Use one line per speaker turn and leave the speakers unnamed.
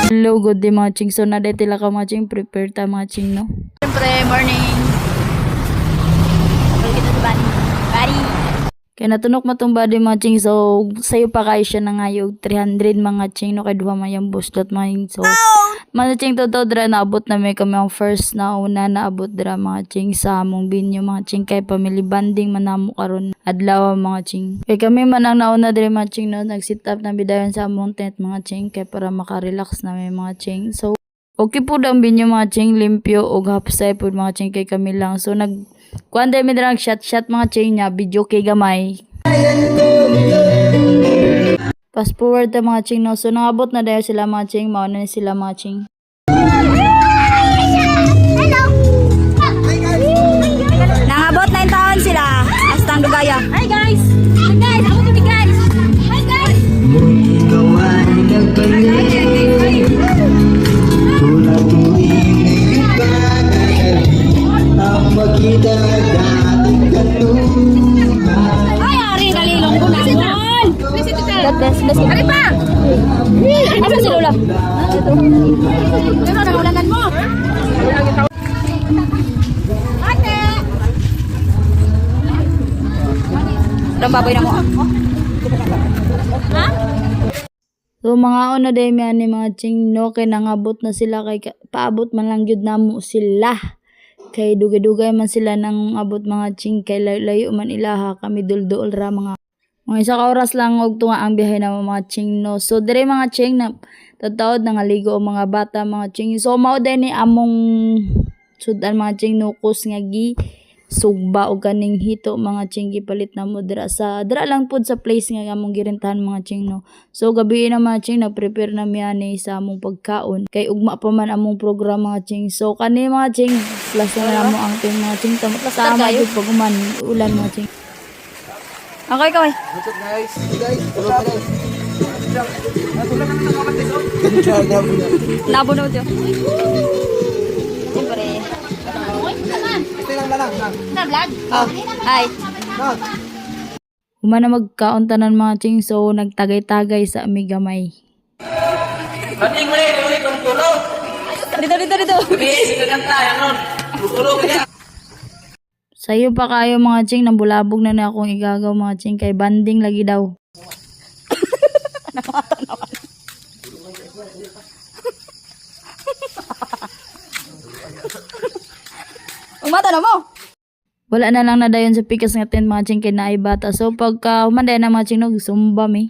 Hello, good day mga ching. So na day tila ka mga ching, prepare ta mga ching, no?
Siyempre, morning. Balik kita sa bani. Bari.
Kaya natunok mo itong body mga ching. So sayo pa kayo siya na ngayog 300 mga ching, no? Kaya duha mayang busdot mga ching. So mga ching totoo dra naabot na may kami ang first na una naabot dra mga ching sa among binyo mga ching. Kay family banding manamo karon adlaw mga ching. Kaya kami man ang nauna dra mga ching, no? Nag-sit up na bidayon sa among tent mga ching. Kaya para makarelax na may mga ching. So okay po ang binyo mga ching, limpyo o hapsay po mga ching kay kami lang. So kuan dami drang shot mga ching niya, video kay gamay. Fast forward ta mga ching, no? So nangabot na dayo sila mga ching, mauna na sila mga ching.
Nangabot na yung taon sila. Astang Dugaya. Hi guys! Hi guys! Ako kami guys! Hi guys! Ay, ari, nalilong ko na. God bless. Ari pa! Asa si Lola? Ito. Ano na ulangan mo? Ate! Ilang baboy na mo? Ha?
So mga una day ni mga ching, no? Kay nangabot na sila kay paabot man lang gyud namo sila. Kay dugay-dugay man sila nang abot mga ching, kay layo man ilaha kami dulduol ra mga isa ka oras lang og tunga ang biyahe na mga ching, no? So dire mga ching na tataod nangaligo ang mga bata mga ching. So mao day ni among sudan mga ching, no? Kus nga gi sugba og kaning hito mga ching gipalit na mo dira lang pud sa place nga among girentahan mga ching, no? So gabi na mga ching nag-prepare na mi ani sa among pagkaon kay ugma pa man among program mga ching. So kani mga ching plus na mo ang ting mga ching tama jud pag ulan mga ching.
Okay, kaway.
What's up guys? Tulog ka guys.
Nabo na ito. Siyempre. Na vlog? Oh, hi.
Humana magkaon tanan mga ching, so nagtagay-tagay sa amigamay.
Dito.
Sayo pa kayo mga ching, nambulabog na akong igagaw mga ching, kay banding lagi daw.
Umata na mo.
Wala na lang na dayon sa pikas nga tent mga ching, kay naay bata. So pagka humanday na mga ching, sumba mi.